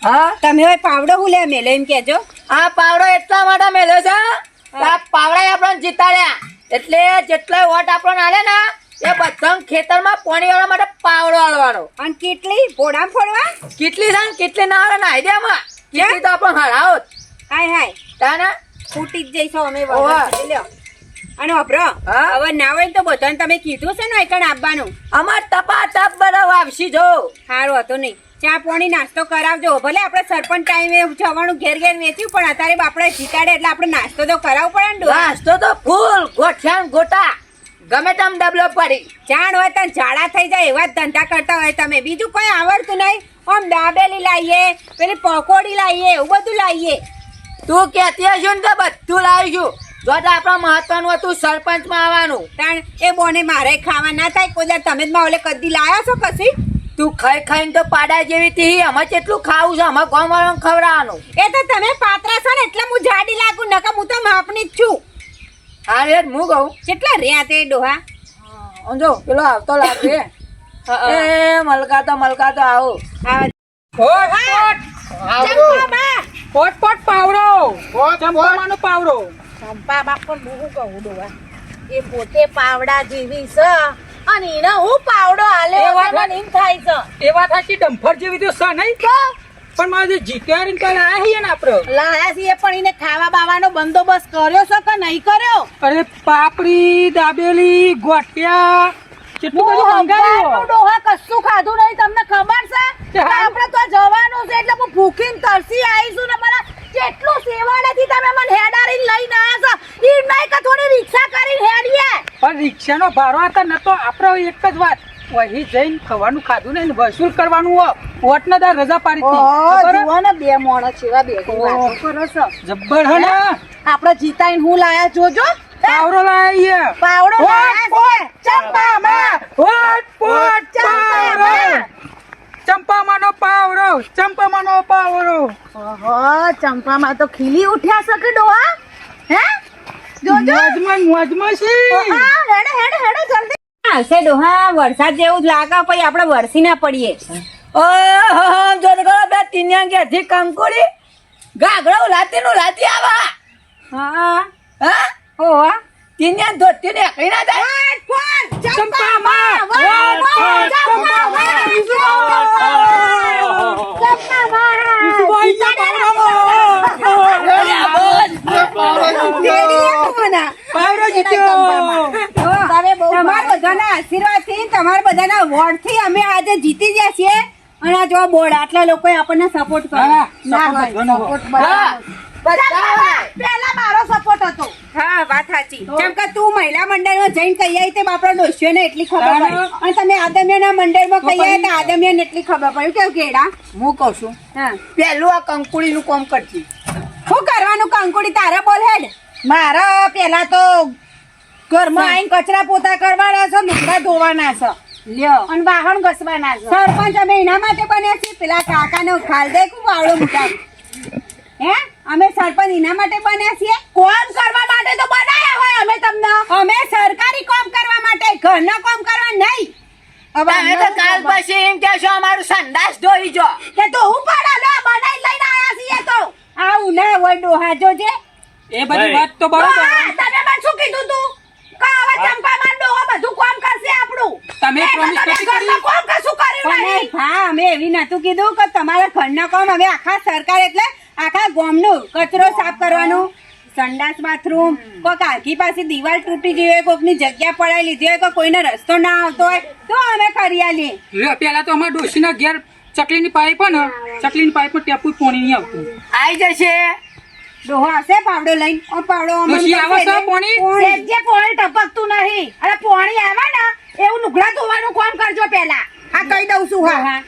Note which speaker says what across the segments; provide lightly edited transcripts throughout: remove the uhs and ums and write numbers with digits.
Speaker 1: હા
Speaker 2: તમે હવે પાવડો હું લે મેલે એમ કેજો.
Speaker 1: આ પાવડો એટલા માટે મેલ્યો છે આ પાવડા આપણને જીતાડ્યા એટલે જેટલા વોટ આપણને આલે ને એ બધા ખેતરમાં પાણી વાળવા માટે પાવડો આલવાનો.
Speaker 2: અને કેટલી પોડા ફોડવા
Speaker 1: કેટલી છે ને કેટલી ના આવે ને આઈડિયામાં કેટલી તો આપણે હરાવો
Speaker 2: હાય હાય
Speaker 1: તાના
Speaker 2: ફૂટી જ જઈશું અમે
Speaker 1: ઓવા.
Speaker 2: લ્યો અને વાપરો
Speaker 1: હા?
Speaker 2: હવે ના હોય ને તો બધાને તમે કીધું છે ને એકણ આપવાનું.
Speaker 1: અમાર ટપા ટપ બનાવ આવશી જો
Speaker 2: સારું હતું નહીં ચા પાણી નાસ્તો કરાવજો. ભલે આપણે સરપંચ ટાઈમે જવાનું ઘેર ઘેર વેચ્યું પણ અત્યારે આપણે જીતાડે એટલે આપણે નાસ્તો તો કરાવવો પડે ને ડોહા.
Speaker 1: નાસ્તો તો ફૂલ ગોઠિયા ને ગોટા ગમે તેમ ડબલો પડી
Speaker 2: જાણ હોય તને ઝાડા થઈ જાય એવા જ ધંધા કરતા હોય તમે. બીજું કોઈ આવડતું નહીં. આમ દાબેલી લાવીએ પેલી પકોડી લાવીએ એવું બધું લાવીએ.
Speaker 1: તું કેતી હશું ને તો બધું લાવીશું જો તો આપણા મહત્વનું હતું સરપંચમાં આવવાનું.
Speaker 2: તાણ એ બોને મારે ખાવા ના થાય કોઈ દાડો તમે જ માં ઓલે કદી લાયા છો કશી.
Speaker 1: તું ખાઈ ખાઈને તો પાડા જેવી થી અમે કેટલું ખાવું છે અમે ગામ વાળાને ખવડાવવાનું.
Speaker 2: એ તો તમે પાતરા છો ને એટલે હું જાડી લાગુ નકર હું તો માપની જ છું.
Speaker 1: હા રે હું કહું
Speaker 2: કેટલા રહ્યા તે ડોહા.
Speaker 1: જો પેલો આવતો લાગે એ મલકાતો આવો
Speaker 3: પોટ પોટ પાવડો ચંપામાનો પાવડો.
Speaker 2: ચંપા બાપ પણ બહુ કહું ડોહા એ પોતે પાવડા જેવી છે અને એને હું પાવડો આલે
Speaker 3: એ વાત
Speaker 2: મને એમ થાય છે.
Speaker 3: એ વાત સાચી ડમ્ફર જેવી તો છે નહીં પણ મારે જે જીત્યા રીને કાલે આયા છીએ ને આપણે
Speaker 2: લાયા છીએ પણ એને ખાવા બાવાનો બંદોબસ્ત કર્યો છે કે નહીં કર્યો.
Speaker 3: અરે પાપડી દાબેલી ગોઠિયા કેટલું બધું મંગાવ્યું.
Speaker 2: ડોહા કશું ખાધું નહીં તમને ખબર છે
Speaker 3: તે હારું.
Speaker 2: આપણે તો જવાનું છે એટલે હું ભૂખીને તરસી આવીશું ને મને કેટલું સેવાડેથી તમે મને હેડારીને લઈને આવ્યા છો. ઈ નહીં કે થોડી રિક્ષા કરીને હેડીએ.
Speaker 3: પણ રિક્ષાનો ભાડો હતા ન તો આપણે એક જ વાત વહી જઈને ખાવાનું ખાધું ને વસૂલ કરવાનું હો વોટના દાર રજા પાડી હતી. ખબર હે?
Speaker 2: ને બે મોણસ એવા બે
Speaker 3: વાતો
Speaker 2: કરો છો.
Speaker 3: જબ્બર હે ને
Speaker 2: આપણે જીતાઈને હું લાયા જોજો.
Speaker 3: પાવડો લાવીએ
Speaker 2: પાવડો
Speaker 3: ચંપામાનો પાવડો
Speaker 2: ચંપામાં તો ખીલી ઉઠ્યા છે કે ડોહા. હે જોજો
Speaker 3: મોજમાં છે.
Speaker 2: હેડે જલ્દી આવશે ડોહા. વરસાદ જેવું જ લાગે પછી આપણે વરસી ના પડીએ.
Speaker 1: ઓહો જો તો ખરા બે તીન્યા ઘેરથી કંકોડી ગાગડા લાતી આવા
Speaker 2: હા
Speaker 1: હા
Speaker 2: ઓવા
Speaker 1: તીન્યા ધોતી ને એકડી ના જાય
Speaker 3: ચંપામાં પાવડો જીત્યો.
Speaker 2: તમારા બધાના આશીર્વાદથી તમારા બધાના વોટથી અમે આજે જીતી ગયા છીએ. અને આ જો બોર્ડ આટલા લોકોએ આપણને સપોર્ટ કર્યો.
Speaker 3: હા,
Speaker 2: ના
Speaker 3: support
Speaker 2: હોય,
Speaker 3: ઘણો.
Speaker 2: support બરાબર. પહેલા મારો સપોર્ટ હતો. હા વાત સાચી. જેમ કે તું મહિલા મંડળમાં જઈને કહી આવી તે બાપડા ડોશીઓને એટલી ખબર પડી અને તમે આદમિયાના મંડળમાં કહી આવ્યા તો આદમિયાને એટલી ખબર પડી કેવું કેડા.
Speaker 1: હું કહું છું
Speaker 2: હા
Speaker 1: પેલું આ કંકુડી નું કામ કરતી
Speaker 2: શું કરવાનું કંકુડી તારે બોલ હેડ. મારા પેલા તો ઘરમાં આવીને કચરા પોતા કરવાના છે લુગડા ધોવાના છે લ્યો અને વાહન ઘસવાના છે. સરપંચ અમે એના માટે બન્યા છીએ પેલા કાકાનો ખાલ દે કુ વાળો મોટા હે અમે સરપંચ એના માટે બન્યા છીએ. કોમ કરવા માટે તો બનાયા હોય અમે તમને. અમે સરકારી કામ કરવા માટે ઘરના કામ કરવા નહીં.
Speaker 1: તમે તો કાલ પછી એમ કહેશો અમારું સંડાસ ધોઈ જો
Speaker 2: કે તો હું પણ લો બનાઈ લઈને આયા છીએ તો આવું ના હોય ડોહા જોજે.
Speaker 3: એ બધી વાત તો બરોબર.
Speaker 2: તમે મને શું કીધું તું કાવા ચંપામાં ડોહો બધું કામ કરશે આપણું.
Speaker 3: તમે promise નથી કરી?
Speaker 2: ઘરનું કામ કશું કર્યું નહીં. હા અમે એવી નતું કીધું કે તમારા ઘરના કામ હવે આખા સરકાર એટલે આખા ગામનું કચરો સાફ કરવાનું સંડાસ બાથરૂમ કોઈક આખી પાસે દિવાલ તૂટી ગઈ હોય કોઈકની જગ્યા પડાઈ લીધી હોય કે કોઈને રસ્તો ના આવતો હોય તો અમે કરી આલીએ.
Speaker 3: લે, પેલા તો અમારા ડોશીના ઘેર ચકલીની પાઇપ હે ને ચકલીની પાઇપમાં ટેપું પાણી નહીં આવતું.
Speaker 1: આવી જશે
Speaker 2: ડોહો હશે પાવડો લઈને ઓ પાવડો અમને
Speaker 3: ડોશી આવે છે પાણી?
Speaker 2: જે પાણી ટપકતું નહીં અરે પાણી આવે ને એવું લુગડા ધોવાનું કામ કરજો પહેલા. હા કહી દઉં છું. હા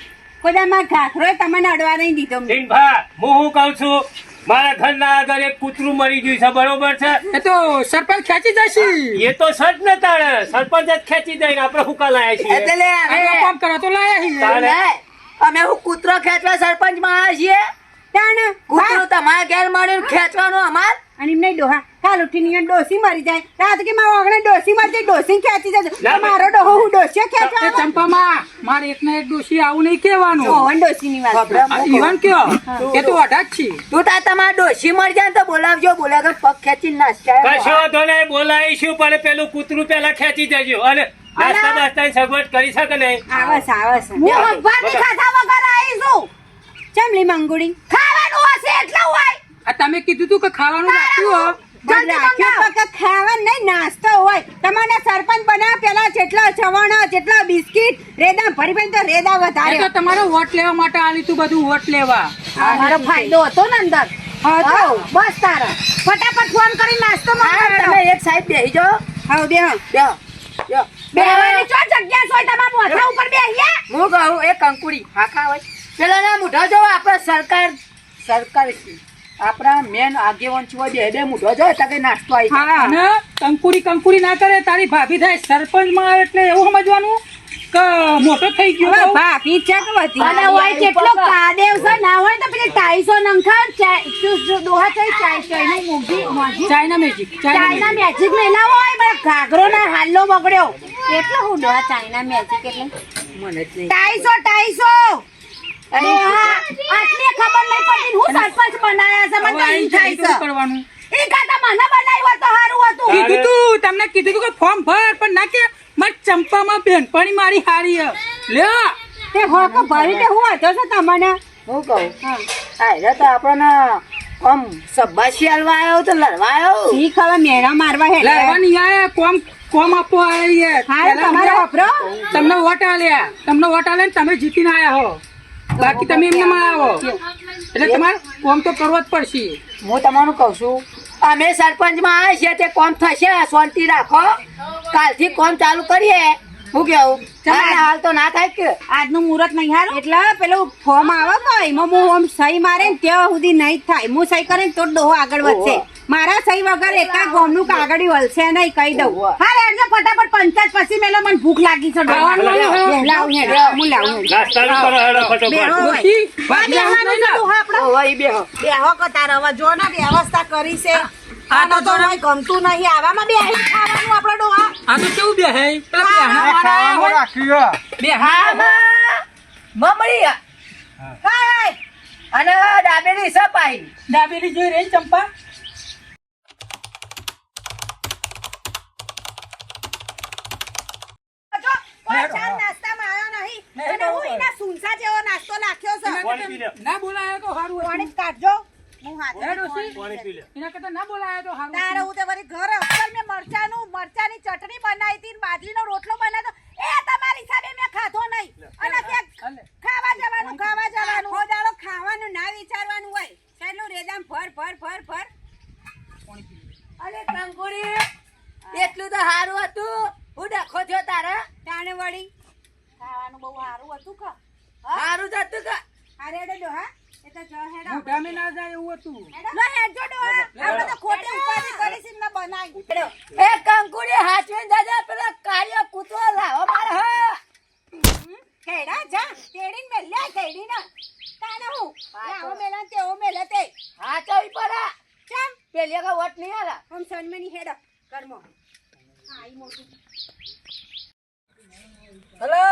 Speaker 2: કોઈ માં ઘાખરો તમને અડવા નહીં દીધો મેં.
Speaker 4: સિંભા હું કહું છું મારા ઘરના આગળ એક કૂતરું મરી ગયું છે બરોબર છે
Speaker 3: એ તો સરપંચ ખેંચી જશે.
Speaker 4: એ તો સજ ને તાણે સરપંચ જ ખેંચી દઈને આપણે હુકા લાયા છીએ
Speaker 1: એટલે લે
Speaker 3: આ કામ કરો તો લાયા છીએ.
Speaker 4: તાણે.
Speaker 1: અમે હું કૂતરો ખેંચવા સરપંચ માં આવ્યા છીએ
Speaker 2: તાણ
Speaker 1: કૂતરો તમારા ઘેર મળીને ખેંચવાનું અમાર
Speaker 2: અને એમને ડોહા હાલ ઉઠીને અહીંયા ડોસી મરી જાય રાત કે મારા ઓગણે ડોસી મરી જાય ડોસી ખેંચી જજો તો મારો ડોહો હું ડોસીઓ
Speaker 3: એ
Speaker 2: ખેંચવા
Speaker 3: ચંપામાં મારે એક ને એક ડોશી આવું નહીં કહેવાનું
Speaker 2: ઓવન ડોસીની વાત
Speaker 3: આ ઈવન કયો એ તો અઢા જ છે
Speaker 1: તું તાર તમારા ડોશી મરી જાય ને તો બોલાવજો બોલાવજો પગ ખેંચી નાસ્તા
Speaker 4: કશો વાંધો નહીં બોલાવીશું પણ પેલું કૂતરું પેલા ખેંચી જજો અને નાસ્તા બાસ્તાની સગવડ કરી શકે નહીં
Speaker 2: આવસ હું અખબારની ખાધા વગર આવીશું ચમલી મંગુડી ખાવાનું હશે એટલું હોય
Speaker 3: આ તમે કીધું તું કે ખાવાનું રાખ્યું
Speaker 2: ખાવાનું નહીં નાસ્તો હોય તમારે સરપંચ બનાવ પેલા જેટલા ચવાણા જેટલા બિસ્કિટ રેદા ભરી ભરી તો રેદા
Speaker 3: હો
Speaker 2: વધારે
Speaker 3: તો તમારો વોટ લેવા માટે આલી તું બધું વોટ લેવા
Speaker 2: મારો ફાયદો હતો ને અંદર હતો બસ તારા ફટાફટ ફોન કરી નાસ્તો મંગાવો
Speaker 1: તમે એક સાઈડ બેસી જાઓ
Speaker 2: હા બેહો
Speaker 1: બેહો
Speaker 2: બેહવાની ચો જગ્યા સોય તમારા મોઢા ઉપર બેહીયા
Speaker 1: હું કહું એ કંકુડી હાખા હોય પેલા ના મુઢો જો આપણા સરકાર છે આપણા મેન આગેવાન છો બે મુઢો જો એટલે નાસ્તો આવી
Speaker 2: હા
Speaker 3: અને કંકુડી ના કરે તારી ભાભી થાય સરપંચ માં આવે એટલે એવું સમજવાનું કે મોટો થઈ ગયો
Speaker 2: હવે ભાભી ચક વધી અને હોય કેટલો કાદેવ છે ના હોય તો પેલી 250 નંખા દોહા થઈ ચાય નું મોગી
Speaker 3: ચાઇના મેજિક
Speaker 2: ચાઇના મેજિક મેલા હોય બરા ઘાઘરો ના હાલો બગડ્યો કેટલો હું દોહા ચાઇના મેજિક એટલે
Speaker 1: મને જ નહીં
Speaker 2: 250 આટલી ખબર નહીં પડી હું સરપંચ બનાયા છે મને કઈ થાય છે
Speaker 3: કરવાનું
Speaker 2: ઈ કાકા મને બનાવ્યો તો હારું હતું
Speaker 3: કીધું તું તમને કીધું તું કે ફોર્મ ભર પણ ના કે મારી ચંપામાં બેનપણી મારી હારી લ્યો
Speaker 2: તે હોકો ભરી દે હું હતો છે તમને
Speaker 1: હું કહું આયરા તો આપણને આમ સબ્બાશી હાલવા આવ્યો તો લડવા આવ્યો
Speaker 2: ઈ ખબર મેણા મારવા હે
Speaker 3: લાવવાની આયા કોમ આપો આયા
Speaker 2: હા તમારે વાપરો
Speaker 3: તમને વોટ આલ્યા ને તમે જીતીને આયા હો બાકી તમે એમને માં આવો એટલે તમારે કોમ તો કરવો જ પડશે
Speaker 1: હું તમારું કહું છું અમે સરપંચમાં આવ્યા છીએ તે કોમ થશે શાંતિ રાખો કાલથી કોમ ચાલુ કરીએ હું કેવું હાલ તો ના થાય કે
Speaker 2: આજનું મુહૂર્ત નહીં હારું એટલે પેલું ફોર્મ આવે તો એમાં હું આમ સહી મારે ને ત્યાં સુધી નહીં થાય હું સહી કરીને તો ડોહો આગળ વધશે મારા સહી વગર એકા ગોમનું કાગળી વળશે નહીં કહી દઉં હા રેડજો ફટાફટ પંચાયત પછી મેલો મને ભૂખ લાગી છે લાવું હેડો હું લાવું
Speaker 4: નાસ્તાનું કરો હેડો ફટોફટ
Speaker 2: બેહો કે તાર હવે જો ને વ્યવસ્થા કરી છે આનો તો નહીં ગમતું નહીં આવામાં બે ખાવાનું આપણો ડોહા
Speaker 3: આ તો કેવું બે હે પેલા
Speaker 1: મમડી
Speaker 2: હાય
Speaker 1: અને ડાબેલી સપાઈ
Speaker 3: દાબેલી જોઈ રહી ચંપા
Speaker 2: નાસ્તામાં આવ્યો નહીં અને હું એના સુનસા જેવો નાસ્તો નાખ્યો છે
Speaker 3: ના બોલાયો તો સારું
Speaker 2: પાણી કાઢજો હું હાથે
Speaker 4: પાણી પી લે
Speaker 3: એના કરતા ના બોલાયો તો સારું
Speaker 2: તારે હું તે વળી ઘરે અસલ મેં મરચાની ચટણી બનાવી હતી બાજરીનો રોટલો બનાવ્યો એ તમારી હિસાબે મેં ખાધો નહીં અને ત્યાં ખાવા જવાનું હોદાળો ખાવાનું ના વિચારવાનું હોય ચાલો રેદામ ભર
Speaker 1: અરે કંકુડી એટલું તો સારું હતું હું ડખો થયો તારા
Speaker 2: તાણે વળી ખાવાનું બહુ સારું હતું કે
Speaker 1: સારું જ હતું કે
Speaker 2: અરે ડોહા એ તો જો હેડો
Speaker 3: મોઢામાં ના જાય એવું હતું
Speaker 2: લો હેડજો ડોહા આપણે તો ખોટી ઉપાધિ કરીશ એમને બનાવી
Speaker 1: એ કંકુડી હાચવીને દાદા પેલા કાળિયા કૂતરો લાવો મારે હા
Speaker 2: કેડા જા તેડીને મેલ્યા તેડીને તાને હું લાવો મેલા તેઓ મેલે તે
Speaker 1: હાચવી પડા
Speaker 2: ચમ
Speaker 1: પેલી કા વટ નહીં આલા
Speaker 2: હમ સન્મની હેડો કર્મો આઈ મોટું
Speaker 1: હેલો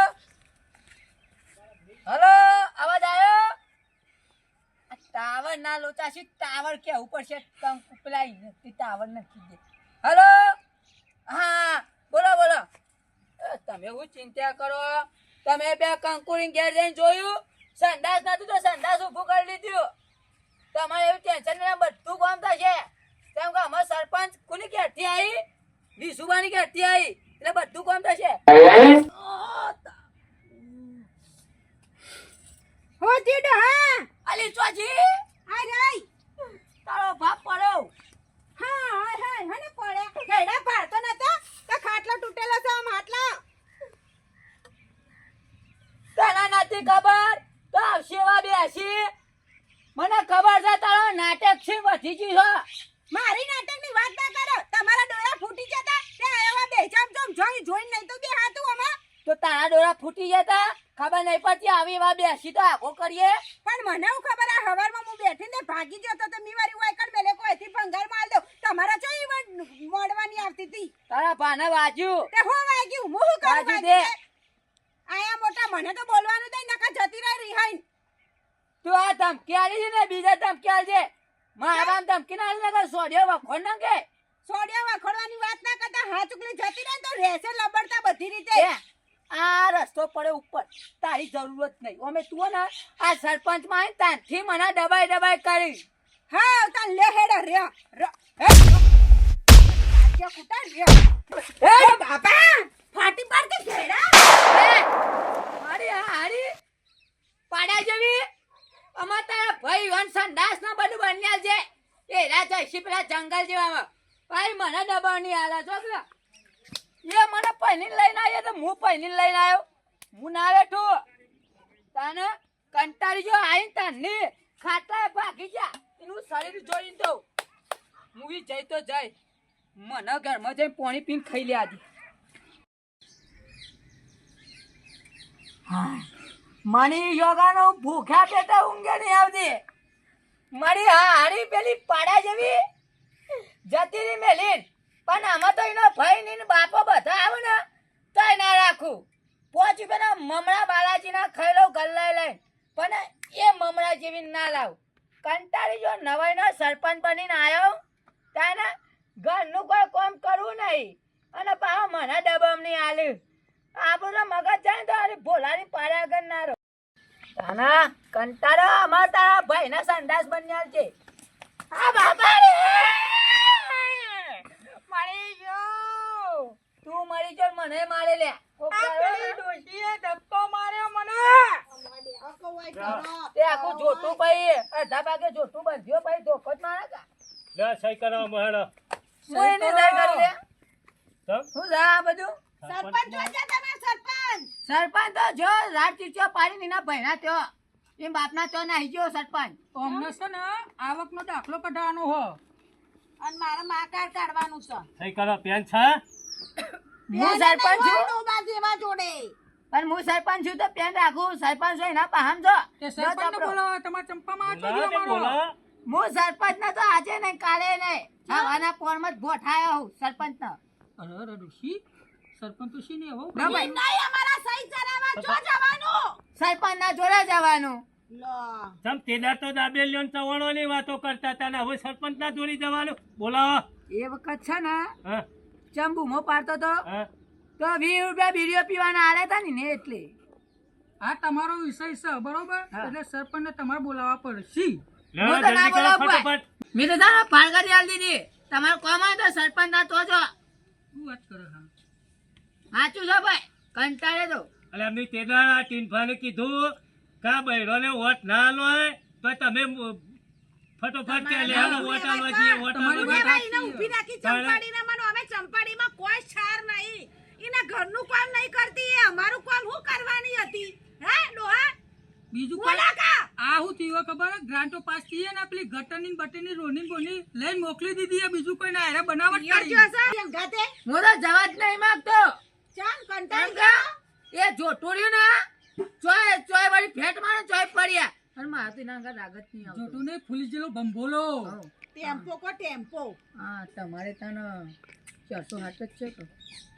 Speaker 1: અવાજ આવ્યો ટાવર ના લોચાશી ટાવર કેવું પડશે પેલા ટાવર નથી દે હેલો હા બોલો તમે હું ચિંતા કરો તમે બે કંકુરી ઘેર જઈને જોયું સંડાસ નતું તો સંડાસ ઉભું કરી લીધું તમારે એવું ટેન્શન નહીં બધું કામ થશે કેમ કે અમાર સરપંચ કોની ઘેરથી આવી વિસુબાની ઘેરથી આવી એટલે બધું કામ થશે
Speaker 2: હો તીડો હા
Speaker 1: અલી ચોજી
Speaker 2: આ રાઈ
Speaker 1: તારો બાપ પડ્યો
Speaker 2: હા હને પડ્યા કેડા પાડતો નતો તો ખાટલો તૂટેલો છે આમ આટલો
Speaker 1: તને નથી ખબર તો આવશે એવા બેસી મને ખબર છે તારો નાટક છે વધી ગયું છે
Speaker 2: મારી નાટકની વાત ના કરો તમારા ડોળા ફૂટી જતા તે એવા બેજામ જોઈ નહીં તો બે હાથું આમાં
Speaker 1: તો તારા ડોળા ફૂટી જતા ખબર નહીં પડતી આવી એવા બેસી તો આગો કરીએ
Speaker 2: પણ મને હું ખબર આ હવારમાં હું બેઠીને ભાગી ગયો તો મી વારી વાયકડ મેલે કોઈથી ભંગાર માર દો તમારા ચો મોડવાની આવતી હતી
Speaker 1: તારા ભાને વાજ્યું
Speaker 2: તે હો વાગ્યું હું શું કરું
Speaker 1: વાજ્યું દે.
Speaker 2: આયા મોટા મને તો બોલવાનું દઈ નકા જતી રહી રિહાઈન
Speaker 1: તું આ ધમકી આલી છે ને બીજા ધમકી આલજે મારા બામ ધમકી ના આલી ને સોડિયો વખોડ ના કે
Speaker 2: સોડિયા વાખડવાની વાત ના કરતા હા ચુકલી જતી રહે તો રહેશે લબડતા બધી રીતે
Speaker 1: એ, આ રસ્તો પડે ઉપર તારી જરૂરત નહીં અમે તું ને આ સરપંચ માં આવીને ત્યાંથી મને દબાઈ કરી
Speaker 2: હા તા લે હેડા રે કે કુટા રે એ બાપા ફાટી પાડતી ઘેડા
Speaker 1: મારી હારી પાડા જેવી અમાર તારા ભાઈ વન સંડાસ ના બધું બન્યા છે એ રાજા શિપલા જંગલ જેવામાં ભાઈ મને દબાવની આલા છો પેલા એ મને પહેરીને લઈને આવ્યો તો હું પહેરીને લઈને આવ્યો હું ના બેઠું તાને કંટાળી જો આવીને તાની ખાટલા ભાગી જા એનું શરીર જોઈને તો મૂવી જઈ તો જાય મને ઘરમાં જઈને પાણી પીને ખાઈ લે આજે મને યોગાનો ભૂખ્યા પેટા ઊંઘે નહીં આવતી મારી હારી પેલી પાડા જેવી જતી રહી મેલીન પણ આમાં તો એનો ભાઈ ને બાપો બધા આવે ને તો ના રાખું પોચ પેલા મમરા બાલાજીના ખાઈ લઉં ગલ્લાઈ લઈને પણ એ મમરા જેવી ના લાવ કંટાળી જો નવાઈનો સરપંચ બનીને આવ્યો તાને ઘરનું કોઈ કામ કરવું નહીં અને પાછો મને દબામ નહીં આલ્યું આપણો મગજ જાય તો અરે ભોલાની પાડ્યા આગળ ના રહો તાના કંટાળો અમાર તારા ભાઈના સંડાસ બન્યા છે આ બાપા રે મરી ગયો તું મરી ગયો મને મારે લે
Speaker 3: ડોશીએ ધક્કો માર્યો મને
Speaker 1: તે આખું જોટું ભાઈ અડધા ભાગે જોટું બંધ્યો ભાઈ ધોકો જ મારે કા
Speaker 4: લે સહી કરો મહેડો
Speaker 1: હું એને સહી કરી લે
Speaker 4: તમ
Speaker 1: શું છે આ બધું
Speaker 2: સરપંચ જોજે તમે સરપંચ
Speaker 1: સરપંચ તો જો રાત ચીચો પાડી નીના ભૈણા ત્યો એમ બાપના ત્યો નાહી ગયો સરપંચ
Speaker 3: અમને છે ને આવકનો દાખલો કઢાવવાનો હો
Speaker 2: અને મારા મા કાર્ડ કાઢવાનું છે
Speaker 4: સહી કરો પેન છે
Speaker 1: હું સરપંચ છું
Speaker 2: તો બાજુ એમાં જોડે
Speaker 1: પણ હું સરપંચ છું તો પેન રાખું સરપંચ છો એના પાહમ છો
Speaker 3: તે સરપંચને બોલાવો તમારા ચંપામાં આવતો
Speaker 4: બોલા તે બોલા
Speaker 1: હું સરપંચ ને તો આજે નહીં કાલે નહીં ખાવાના પોરમાં જ ગોઠાયો હું સરપંચ ને
Speaker 3: અરે ડોશી સરપંચ તો શીને હો
Speaker 2: નહીં અમારા સહી કરાવવા જો જવાનું
Speaker 1: સરપંચ ના જોડે જવાનું
Speaker 2: લો
Speaker 4: તમ તેદાર તો દાબેલીઓ ને ચવણોની વાતો કરતા હતા ને હવે સરપંચ ના જોડી જવાનું બોલાવો
Speaker 1: એ વખત છે ને
Speaker 4: હા
Speaker 1: ચંબુમો પાડતો તો
Speaker 4: હા
Speaker 1: તો 20 રૂપિયા બીડીઓ પીવાના આલે હતા ને એટલે
Speaker 3: આ તમારો વિષય છે બરોબર
Speaker 1: હા.
Speaker 3: એટલે સરપંચને તમારે બોલાવવા પડશે
Speaker 4: લે
Speaker 1: હું તો ના
Speaker 4: જલ્દી કરો
Speaker 1: બોલાવું ભાઈ.
Speaker 4: ફટાફટ
Speaker 1: મેં તો તારા ફાળગાડી આલી દીધી તમારું કોમ હોય તો સરપંચ ના તો જો
Speaker 3: શું વાત કરે હા
Speaker 1: સાચું છે ભાઈ કંટાળે તો
Speaker 4: એટલે અમે તેદાર આ ટીનભાને કીધું કા બૈરોને વોટ ના લો તો તમે ફટોફટ કે લે હાલો વોટ આલવા જઈએ વોટ
Speaker 3: તમારી
Speaker 4: આલવા
Speaker 3: વાત
Speaker 4: જઈએ.
Speaker 2: એને ઊભી રાખી ચંપાડીને મને અમે ચંપાડીમાં કોઈ છાર નહીં એના ઘરનું કામ નહીં કરતી એ અમારું કામ હું કરવાની હતી હે ડોહા
Speaker 3: બીજું
Speaker 2: બોલા કા
Speaker 3: આ હું થયું ખબર હે? ગ્રાન્ટો પાસ થઈ ને પેલી ગટરની બટરની રોની બોની લઈને મોકલી દીધી હે. બીજું કોઈ ના હારે બનાવટ કરી
Speaker 2: અંગાતે
Speaker 1: હું તો જવા જ નહીં માંગતો
Speaker 2: ચાલ
Speaker 1: કેમ
Speaker 2: કંટાળી
Speaker 1: કે
Speaker 2: ગયા
Speaker 1: એ જોટોડ્યું ને ચોય વાળી ફેટ મારે ચોય પડ્યા અને મારે તો એના આગળ રાગત નહીં આવતો
Speaker 3: જોટું ને ફૂલી જેલો બંબોલો
Speaker 1: હઉ.
Speaker 2: ટેમ્પો કો ટેમ્પો
Speaker 1: હા તમારે ત્યાં 408 જ છે કે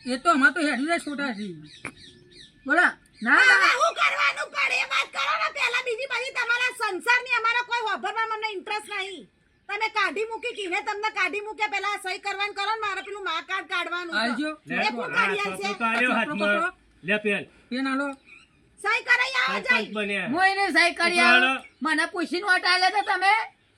Speaker 3: એ તો અમાર તો હેડી જાય છોટા છે
Speaker 1: બોલા ના
Speaker 2: હવે
Speaker 1: ના
Speaker 2: હું કરવાનું પડે એ વાત કરો ને પહેલા બીજી બધી તમારા સંસારની અમારો કોઈ વાપરવામાં મને ઇન્ટરેસ્ટ નહીં તમે કાઢી મૂકી કીને તમને કાઢી મૂક્યા પહેલા સહી કરવાનું કરો ને મારે પેલું મા કાર્ડ કાઢવાનું છે.
Speaker 3: આવજો
Speaker 4: લે,
Speaker 2: એ કોણ કાઢી
Speaker 4: આ
Speaker 2: આલશે?
Speaker 4: તો આલ્યો હાથમાં. લે પેન
Speaker 3: પેન આલો
Speaker 2: સહી કરાઈ આવો
Speaker 4: સરપંચ
Speaker 2: જાય
Speaker 4: બન્યા
Speaker 1: હું એને સહી કરી આવું મને પૂછીને વોટ આલે તો તમે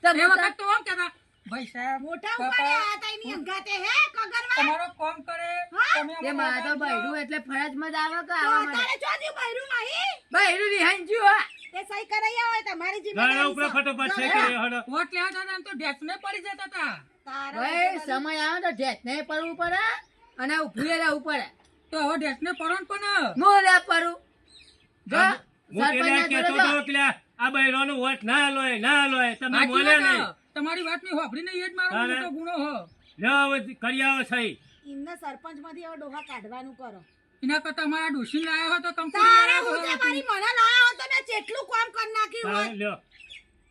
Speaker 3: એ વખત તો આમ કહેતા ભાઈ સાહેબ
Speaker 2: મોટા
Speaker 3: બાપા,
Speaker 2: ઉપર આ તાઈની અંગાતે હે કગરવા
Speaker 3: તમારો કામ કરે તમે
Speaker 1: એ
Speaker 3: અમને
Speaker 1: મારે તો
Speaker 3: વોટ આપજો.
Speaker 1: બૈરું એટલે ફરજમાં જ આવે કે
Speaker 2: તો
Speaker 1: આવા મને
Speaker 2: તારે ચોથી બૈરું નહીં
Speaker 1: બૈરું રિહાઈ ગયું હા
Speaker 2: તે સહી કરાઈ આવો એ તમારી
Speaker 4: ગાળા ઉપર
Speaker 2: જિમ્મેદારી
Speaker 4: ફટોફટ
Speaker 2: છે.
Speaker 4: છે કે હડો
Speaker 3: વોટ લેવા જતા ને તો ડેસ્કને પડી જતા હતા
Speaker 2: તારે
Speaker 1: ભાઈ સમય આવે તો ઢેસ નહીં પડવું પડે અને ઉભું રહેવું પડે
Speaker 3: તો હવે ડેસ્કને પડો ને પણ
Speaker 1: હું લે પડું જો
Speaker 4: હું પેલા
Speaker 1: સરપંચના
Speaker 4: કહેતો
Speaker 1: જોડે
Speaker 4: હતો કે લે, આ બૈરોનો વોટ ના લોય તમે
Speaker 3: સાચી
Speaker 4: બોલે
Speaker 3: વાત
Speaker 4: નહીં
Speaker 3: હે. તમારી વાત ની હોભરીને એ જ મારો
Speaker 4: તારે?
Speaker 3: મોટો ગુનો હો
Speaker 4: લે હવે કરી આવો સહી
Speaker 2: એમને સરપંચમાંથી હવે ડોહા કાઢવાનું કરો
Speaker 3: એના કરતા અમારા ડોશી લાયો હોય તો
Speaker 2: તારે
Speaker 3: કંપની
Speaker 2: હું તે મારી મને લાયા હો તો મેં જેટલું કામ કરી નાખ્યું
Speaker 4: તારે
Speaker 2: હોય
Speaker 4: લ્યો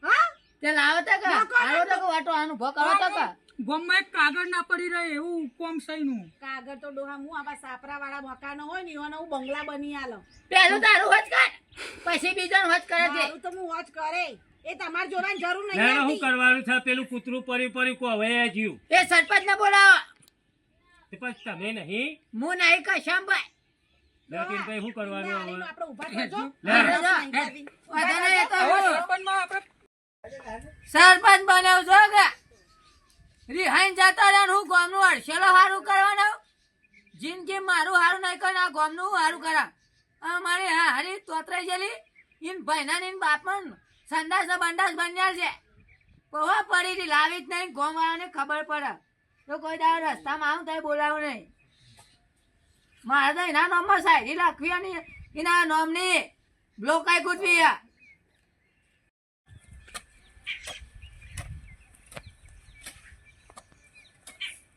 Speaker 2: હા
Speaker 1: તે લાવો તો કે
Speaker 2: ના કરે
Speaker 1: આવો તો કે વાટો આનું ભો કરો તો કે
Speaker 3: ગામમાં એક કાગળ ના પડી રહે એવું કોમ સહીનું.
Speaker 2: કાગળ તો ડોહા હું આવા સાપરા વાળા મકાનો હોય ને એવાનો હું બંગલા બની આલો.
Speaker 1: પેલું તારું હોજ કર પછી બીજાનું હોજ કરે છે
Speaker 2: મારું તો હું હોજ કરે એ તમારે જોવાની જરૂર નહીં
Speaker 4: લેણો શું
Speaker 2: આવતી.
Speaker 4: કરવાનું છે પેલું કૂતરું પરી પરી કોવે જીવ
Speaker 1: એ સરપંચ ને બોલાવો
Speaker 4: તે પછી તમે નહીં
Speaker 1: હું નહીં કશામ ભાઈ
Speaker 4: ભાઈ શું કરવાનું હવે
Speaker 2: આપણે ઊભા થજો.
Speaker 4: લે.
Speaker 1: વધારે એ તો
Speaker 3: હવે
Speaker 1: હું
Speaker 3: સરપંચમાં આપણે
Speaker 1: સરપંચ બનાવજો કે રિહાઈન જતા રહ્યા ને હું ગામનું હડસેલો હારું કરવાનો જિંદગી મારું હારું નહીં કરે આ ગામનું હું હારું કરા અમારી હા હરી તોતરાઈ ગયેલી ઇન ભાઈના ને ઇન બાપન સંડાસ બંડાસ બન્યા છે પહોળા પડી હતી લાવી જ નહીં ગામ વાળાને ખબર પડે તો કોઈ દાડો રસ્તામાં આવું થાય બોલાવું નહીં મારે તો એના નોમમાં શાયરી લખવી અને એના નોમની બ્લોકાઈ કૂટવી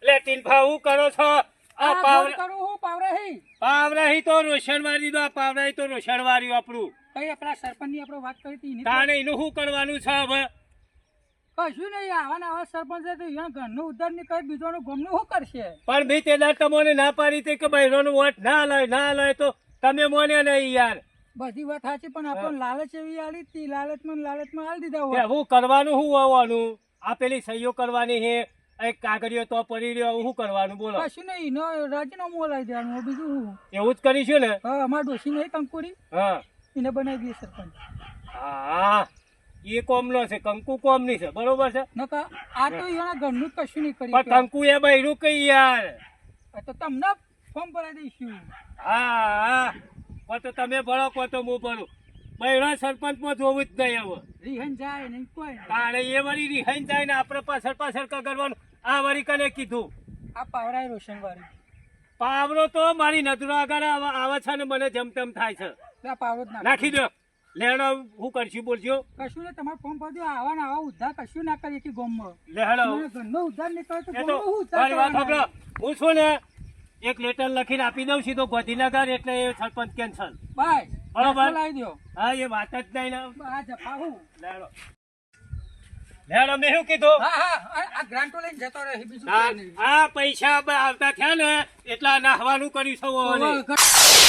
Speaker 4: એટલે ટીનફા હું કરો છો આ
Speaker 3: આ
Speaker 4: પાવર
Speaker 3: ગોળ કરું હું પાવરાહી.
Speaker 4: પાવરાહી તો રોશનવારી દો પાવરાહી તો રોશનવારી આપણું
Speaker 3: કઈ આપણા સરપંચની આપણે વાત કરી હતી એની તો
Speaker 4: તાણે એનું શું કરવાનું છે હવે
Speaker 3: કશું નહીં આવા ને આવા સરપંચ છે તો અહીંયા ઘરનું ઉદ્ધાર નહીં કરે બીજોનું ગામનું શું કરશે?
Speaker 4: પણ ભઈ તે દાડ તમને ના પાડી હતી કે બહેરોનો વોટ ના લય તો તમે મોને નહીં યાર
Speaker 3: બધી વાત સાચી પણ આપણને લાલચ એવી આલી હતી લાલચમાં આલી દીધા
Speaker 4: કે
Speaker 3: હોય.
Speaker 4: હું કરવાનું શું હોવાનું આ પેલી સહીઓ કરવાની છે એક કાગળિયો તો પડી રહ્યો શું કરવાનું બોલો
Speaker 3: કશું નહીં એનો રાજીનામું ઓલાવી દેવાનું હોય, બીજું શું?
Speaker 4: એવું જ કરીશું ને
Speaker 3: હા અમારા ડોશી નહીં કંકુરી
Speaker 4: હા
Speaker 3: એને બનાવી દઈએ સરપંચ.
Speaker 4: હા એ કોમનો છે કંકુ કોમની છે બરોબર છે
Speaker 3: નકા આ તો એના ઘરનું જ કશું નહીં કરી
Speaker 4: પણ કંકુ એ બહેરું કઈ યાર
Speaker 3: આ તો તમને ફોર્મ ભરાઈ દઈશું.
Speaker 4: હા કો તો તમે ભરો કો તો હું ભરું બહેરા સરપંચમાં જોવું જ નહીં હવે
Speaker 3: રીહન જાય નહીં કોઈ
Speaker 4: તાણે એ વળી રિહાઈન જાય ને આપણે પાછળ કરવાનું આ વળી કને કીધું
Speaker 3: આ પાવરાય રોશન વાળી
Speaker 4: પાવરો તો મારી નજરો આગળ આવે છે ને મને જમતમ થાય છે
Speaker 3: આ પાવરો જ
Speaker 4: નાખી દો લેણો હું કરશું બોલજો
Speaker 3: કશું ને તમારે ફોર્મ ભરજો આવા ને આવા ઉદ્ધાર કશું ના કરીએ કે ગામમાં
Speaker 4: લેહડો
Speaker 3: ઘરનો ઉદ્ધાર નહીં કરે તો
Speaker 4: એ તો
Speaker 3: ગામનો શું ઉદ્ધાર
Speaker 4: મારી વાત
Speaker 3: કરવાનો?
Speaker 4: સાંભળો હું છું ને એક લેટર લખીને આપી દઉં સીધો ગાંધીનગર એટલે એ સરપંચ કેન્સલ
Speaker 3: બાય
Speaker 4: બરોબર.
Speaker 3: લાવી દો
Speaker 4: હા એ વાત જ નહીં ને
Speaker 3: આ જપા હું
Speaker 4: લેણો મેં શું કીધું
Speaker 3: હા હા આ ગ્રાન્ટો લઈને જતો રહે બીજું કઈ નહીં.
Speaker 4: આ પૈસા આવતા થયા ને એટલા નાહવાનું કર્યું સૌ
Speaker 3: હવે